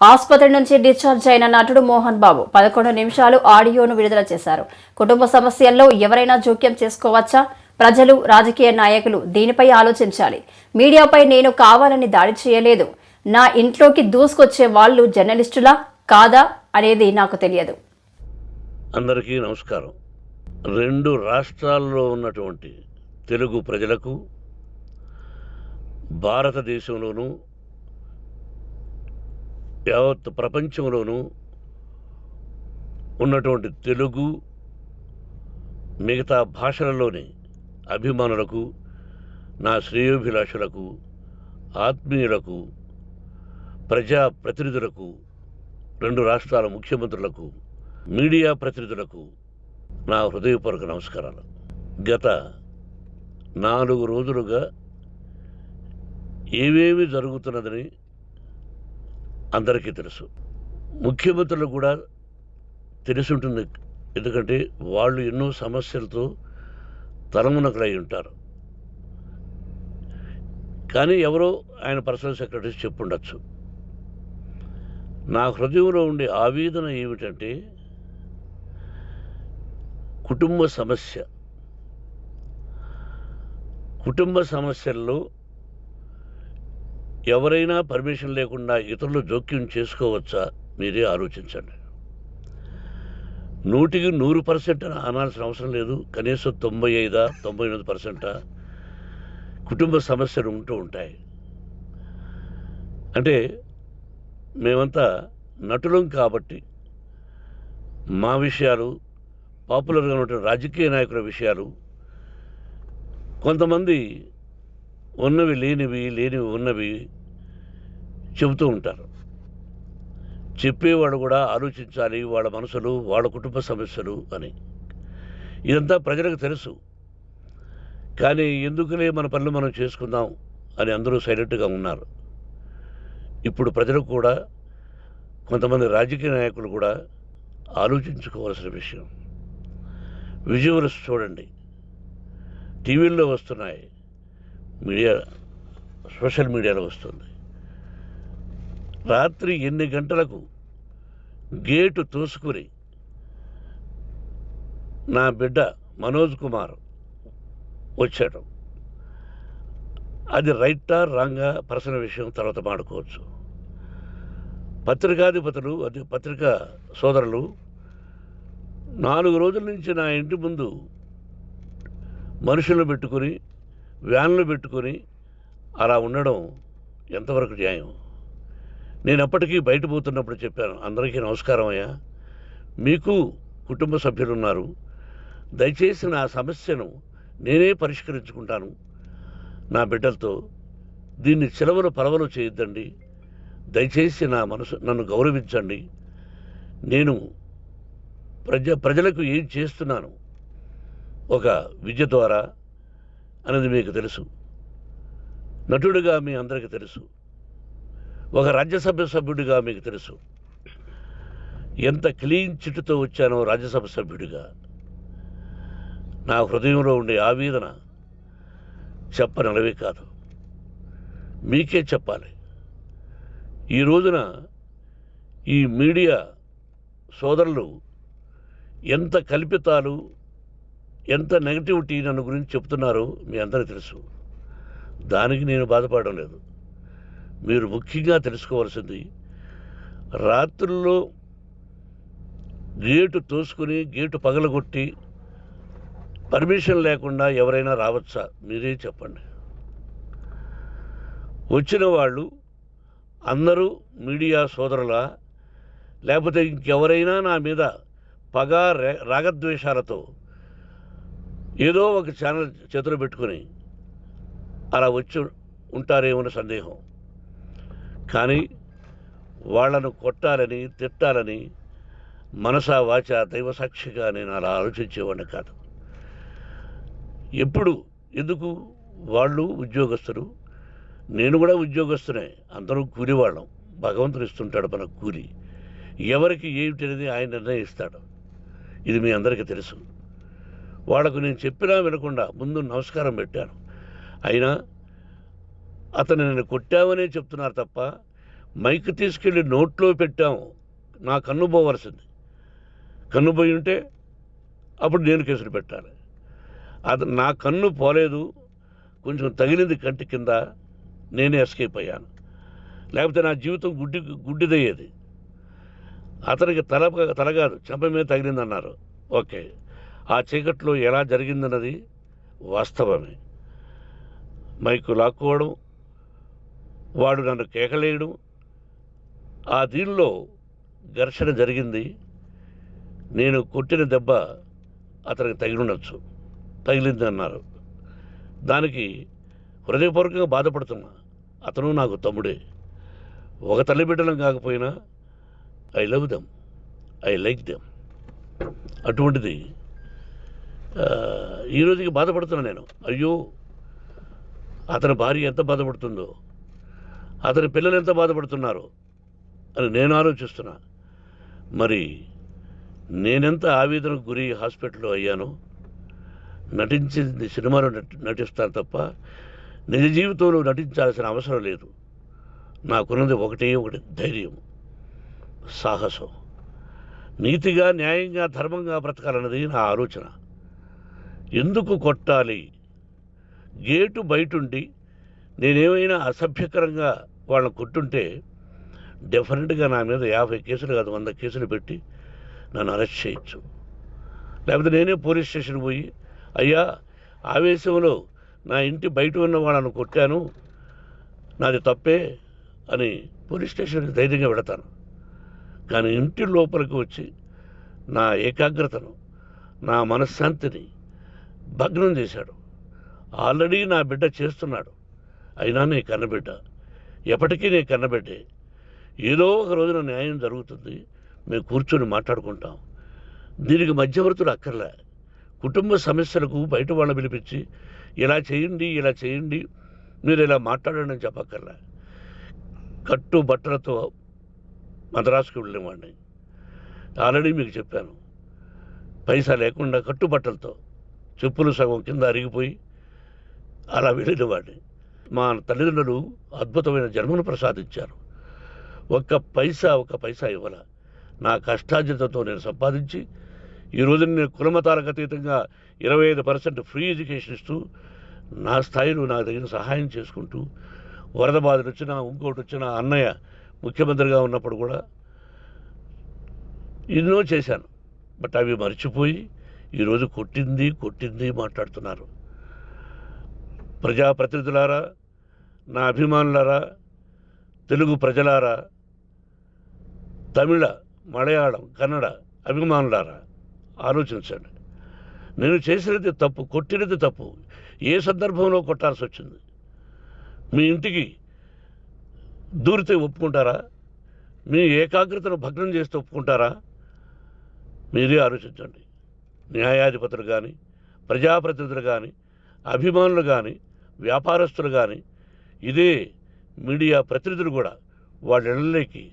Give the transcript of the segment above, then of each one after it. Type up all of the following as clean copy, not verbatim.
ఆసుపత్రి నుంచి డిశ్చార్జ్ అయిన నటుడు మోహన్ బాబు 11 నిమిషాలు ఆడియోను విడుదల చేశారు. కుటుంబ సమస్యల్లో ఎవరైనా జోక్యం చేసుకోవచ్చా? ప్రజలు, రాజకీయ నాయకులు దీనిపై ఆలోచించాలి. మీడియాపై నేను కావాలని దాడి చేయలేదు. నా ఇంట్లోకి దూసుకొచ్చే వాళ్ళు జర్నలిస్టులా కాదా అనేది నాకు తెలియదు. అందరికీ నమస్కారం. 2 రాష్ట్రాల్లో ఉన్నటువంటి తెలుగు ప్రజలకు, భారతదేశంలోనూ యావత్ ప్రపంచంలోనూ ఉన్నటువంటి తెలుగు మిగతా భాషలలోని అభిమానులకు, నా శ్రేయోభిలాషులకు, ఆత్మీయులకు, ప్రజాప్రతినిధులకు, 2 రాష్ట్రాల ముఖ్యమంత్రులకు, మీడియా ప్రతినిధులకు నా హృదయపూర్వక నమస్కారాలు. గత 4 రోజులుగా ఏవేమి జరుగుతున్నదని అందరికీ తెలుసు. ముఖ్యమంత్రులకు కూడా తెలుసుంటుంది. ఎందుకంటే వాళ్ళు ఎన్నో సమస్యలతో తలమునకలై ఉంటారు. కానీ ఎవరో ఆయన పర్సనల్ సెక్రటరీస్ చెప్పుండొచ్చు. నా హృదయంలో ఉండే ఆవేదన ఏమిటంటే, కుటుంబ సమస్యల్లో ఎవరైనా పర్మిషన్ లేకుండా ఇతరులు జోక్యం చేసుకోవచ్చా? మీరే ఆలోచించండి. 100కి 100% అనాల్సిన అవసరం లేదు. కనీసం 95-99% కుటుంబ సమస్యలు ఉంటూ ఉంటాయి. అంటే మేమంతా నటులం కాబట్టి మా విషయాలు, పాపులర్గా ఉన్నటువంటి రాజకీయ నాయకుల విషయాలు, కొంతమంది ఉన్నవి లేనివి, లేనివి ఉన్నవి చెబుతూ ఉంటారు. చెప్పేవాడు కూడా ఆలోచించాలి, వాళ్ళ మనసులు, వాళ్ళ కుటుంబ సమస్యలు అని. ఇదంతా ప్రజలకు తెలుసు. కానీ ఎందుకులే మన పనులు మనం చేసుకుందాం అని అందరూ సైలెంట్గా ఉన్నారు. ఇప్పుడు ప్రజలకు కూడా, కొంతమంది రాజకీయ నాయకులు కూడా ఆలోచించుకోవాల్సిన విషయం. విజువల్స్ చూడండి, టీవీల్లో వస్తున్నాయి, సోషల్ మీడియాలో వస్తుంది. రాత్రి 8 గంటలకు గేటు తోసుకుని నా బిడ్డ మనోజ్ కుమార్ వచ్చాడు. అది రైటా రాంగా పర్సనల్ విషయం, తర్వాత మాడుకోవచ్చు. పత్రికాధిపతులు, అది పత్రికా సోదరులు 4 రోజుల నుంచి నా ఇంటి ముందు మనుషులను పెట్టుకుని, వ్యాన్లు పెట్టుకొని అలా ఉండడం ఎంతవరకు న్యాయం? నేను అప్పటికీ బయట పోతున్నప్పుడు చెప్పాను, అందరికీ నమస్కారం అయ్యా, మీకు కుటుంబ సభ్యులు ఉన్నారు, దయచేసి నా సమస్యను నేనే పరిష్కరించుకుంటాను నా బిడ్డలతో, దీన్ని చిలవలు పలవలు చేయొద్దండి, దయచేసి నన్ను గౌరవించండి, నేను ప్రజలకు ఏం చేస్తున్నాను ఒక విద్య ద్వారా అనేది మీకు తెలుసు. నటుడిగా మీ అందరికీ తెలుసు. ఒక రాజ్యసభ సభ్యుడిగా మీకు తెలుసు. ఎంత క్లీన్ చిట్టుతో వచ్చానో రాజ్యసభ సభ్యుడిగా. నా హృదయంలో ఉండే ఆవేదన చెప్పనలవే కాదు, మీకే చెప్పాలి. ఈ రోజున ఈ మీడియా సోదరులు ఎంత కల్పితాలు, ఎంత నెగటివిటీ నన్ను గురించి చెప్తున్నారో మీ అందరికీ తెలుసు. దానికి నేను బాధపడడం లేదు. మీరు ముఖ్యంగా తెలుసుకోవాల్సింది, రాత్రుల్లో గేటు తోసుకుని, గేటు పగలగొట్టి పర్మిషన్ లేకుండా ఎవరైనా రావచ్చా? మీరే చెప్పండి. వచ్చిన వాళ్ళు అందరూ మీడియా సోదరులా, లేకపోతే ఇంకెవరైనా నా మీద పగ, రాగద్వేషాలతో ఏదో ఒక ఛానల్ చేతులు పెట్టుకుని అలా వచ్చి ఉంటారేమో సందేహం. కానీ వాళ్లను కొట్టాలని, తిట్టాలని మనసా వాచ దైవ సాక్షిగా నేను అలా ఆలోచించేవాడిని కాదు. ఎందుకు? వాళ్ళు ఉద్యోగస్తులు, నేను కూడా ఉద్యోగస్తునే, అందరూ కూలివాళ్ళం. భగవంతుడు ఇస్తుంటాడు మనకు కూలి. ఎవరికి ఏమిటి అనేది ఆయన నిర్ణయిస్తాడు. ఇది మీ అందరికీ తెలుసు. వాళ్లకు నేను చెప్పినా వినకుండా ముందు నమస్కారం పెట్టాను. అయినా అతను నేను కొట్టావనే చెప్తున్నారు తప్ప మైక్ తీసుకెళ్ళి నోట్లో పెట్టాము, నా కన్ను పోవలసింది. కన్ను పోయి ఉంటే అప్పుడు నేను కేసులు పెట్టాలి. అది నా కన్ను పోలేదు, కొంచెం తగిలింది కంటి కింద, నేనే ఎస్కేప్ అయ్యాను. లేకపోతే నా జీవితం గుడ్డిదయ్యేది. అతనికి తల కాదు, చెంప మీద తగిలిందన్నారు. ఓకే, ఆ చీకట్లో ఎలా జరిగిందన్నది వాస్తవమే. మైకు లాక్కోవడం, వాడు నన్ను కేకలేయడం, ఆ దీనిలో ఘర్షణ జరిగింది. నేను కొట్టిన దెబ్బ అతనికి తగిలింది అన్నారు. దానికి హృదయపూర్వకంగా బాధపడుతున్నా. అతను నాకు తమ్ముడే. ఒక తల్లి బిడ్డలం కాకపోయినా I love them, I like them. అటువంటిది ఈ రోజుకి బాధపడుతున్నా నేను. అయ్యో, అతని భార్య ఎంత బాధపడుతుందో, అతని పిల్లలు ఎంత బాధపడుతున్నారో అని నేను ఆలోచిస్తున్నా. మరి నేనెంత ఆవేదనకు గురి హాస్పిటల్లో అయ్యానో. నటించింది సినిమాలో నటిస్తాను తప్ప నిజ జీవితంలో నటించాల్సిన అవసరం లేదు. నాకున్నది ఒకటి ధైర్యం, సాహసం. నీతిగా, న్యాయంగా, ధర్మంగా బ్రతకాలన్నది నా ఆలోచన. ఎందుకు కొట్టాలి? గేటు బయటుండి నేనేమైనా అసభ్యకరంగా వాళ్ళని కొట్టుంటే డెఫినెట్గా నా మీద 50 కేసులు కాదు 100 కేసులు పెట్టి నన్ను అరెస్ట్ చేయొచ్చు. లేకపోతే నేనే పోలీస్ స్టేషన్ పోయి, అయ్యా, ఆవేశంలో నా ఇంటి బయట ఉన్న వాళ్ళను కొట్టాను, నాది తప్పే అని పోలీస్ స్టేషన్కి ధైర్యంగా పెడతాను. కానీ ఇంటి లోపలికి వచ్చి నా ఏకాగ్రతను, నా మనశ్శాంతిని భగ్నం చేశాడు. ఆల్రెడీ నా బిడ్డ చేస్తున్నాడు. అయినా నీ కన్నబిడ్డ, ఎప్పటికీ నీ కన్నబిడ్డే. ఏదో ఒక రోజున న్యాయం జరుగుతుంది, మేము కూర్చొని మాట్లాడుకుంటాం. దీనికి మధ్యవర్తులు అక్కర్లే. కుటుంబ సమస్యలకు బయట వాళ్ళని పిలిపించి ఇలా చేయండి, మీరు ఇలా మాట్లాడండి అని చెప్పక్కర్లే. కట్టు బట్టలతో మద్రాసుకు వెళ్ళేవాడిని. ఆల్రెడీ మీకు చెప్పాను. పైసా లేకుండా కట్టుబట్టలతో, చెప్పులు సగం కింద అరిగిపోయి అలా వెళ్ళినవాడిని. మా తల్లిదండ్రులు అద్భుతమైన జన్మను ప్రసాదించారు. ఒక్క పైసా ఇవ్వాల. నా కష్టార్జితంతో నేను సంపాదించి ఈరోజు నేను కులమతాలకు అతీతంగా 25% ఫ్రీ ఎడ్యుకేషన్ ఇస్తూ, నా స్థాయిలో నాకు తగిన సహాయం చేసుకుంటూ, వరద బాధలు వచ్చినా, ఇంకోటి వచ్చినా, అన్నయ్య ముఖ్యమంత్రిగా ఉన్నప్పుడు కూడా ఎన్నో చేశాను. బట్ అవి మర్చిపోయి ఈరోజు కొట్టింది మాట్లాడుతున్నారు. ప్రజాప్రతినిధులారా, నా అభిమానులారా, తెలుగు ప్రజలారా, తమిళ, మలయాళం, కన్నడ అభిమానులారా, ఆలోచించండి. నేను చేసినది తప్పు, కొట్టినది తప్పు. ఏ సందర్భంలో కొట్టాల్సి వచ్చింది? మీ ఇంటికి దూరితే ఒప్పుకుంటారా? మీ ఏకాగ్రతను భగ్నం చేస్తే ఒప్పుకుంటారా? మీరే ఆలోచించండి. న్యాయాధిపతులు కానీ, ప్రజాప్రతినిధులు కానీ, అభిమానులు కానీ, వ్యాపారస్తులు కానీ, ఇదే మీడియా ప్రతినిధులు కూడా వాళ్ళ ఇళ్ళలోకి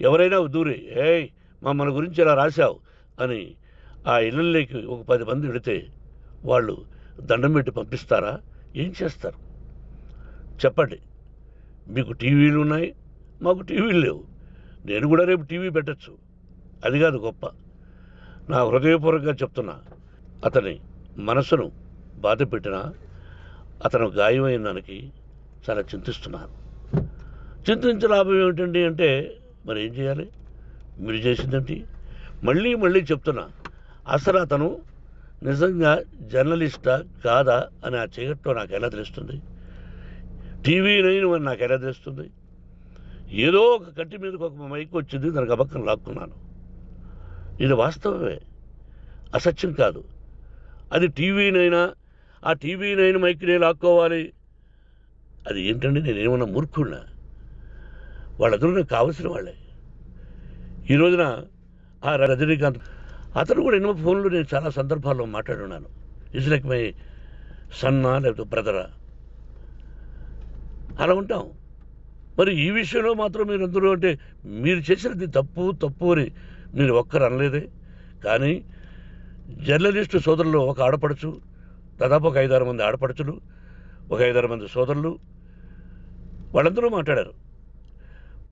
ఎవరైనా దూరి, ఏయ్ మమ్మల్ని గురించి ఇలా రాశావు అని ఆ ఇళ్ళల్లోకి ఒక 10 మంది వెళితే వాళ్ళు దండం పెట్టి పంపిస్తారా? ఏం చేస్తారు చెప్పండి. మీకు టీవీలు ఉన్నాయి, మాకు టీవీలు లేవు. నేను కూడా రేపు టీవీ పెట్టచ్చు. అది కాదు గొప్ప. నా హృదయపూర్వకంగా చెప్తున్నా, అతని మనసును బాధ పెట్టినా, అతను గాయమైన దానికి చాలా చింతిస్తున్నాను. చింతించే లాభం ఏమిటండి అంటే, మరి ఏం చేయాలి? మీరు చేసిందేంటి? మళ్ళీ చెప్తున్నా, అసలు అతను నిజంగా జర్నలిస్టా కాదా అని ఆ చీకట్లో నాకు ఎలా తెలుస్తుంది? టీవీ 9 అని నాకు ఎలా తెలుస్తుంది? ఏదో ఒక కంటి మీదకి ఒక మైక్ వచ్చింది, దానికి అబక్కం లాక్కున్నాను. ఇది వాస్తవమే, అసత్యం కాదు. అది టీవీ 9, ఆ టీవీ 9 మైక్నే లాక్కోవాలి. అది ఏంటండి? నేనేమన్నా మూర్ఖుడినా? వాళ్ళందరూ నాకు కావలసిన వాళ్ళే. ఈ రోజున ఆ రజనీకాంత్, అతను కూడా ఎన్నో ఫోన్లు నేను చాలా సందర్భాల్లో మాట్లాడున్నాను. ఇస్ లైక్ మై సన్నా, లేకపోతే బ్రదరా, అలా ఉంటాం. మరి ఈ విషయంలో మాత్రం మీరు అందరూ అంటే మీరు చేసినది తప్పు అని మీరు ఒక్కరు అనలేదే. కానీ జర్నలిస్టు సోదరులు, ఒక ఆడపడుచు, దాదాపు ఒక 5-6 మంది ఆడపడుచులు, ఒక 5-6 మంది సోదరులు, వాళ్ళందరూ మాట్లాడారు.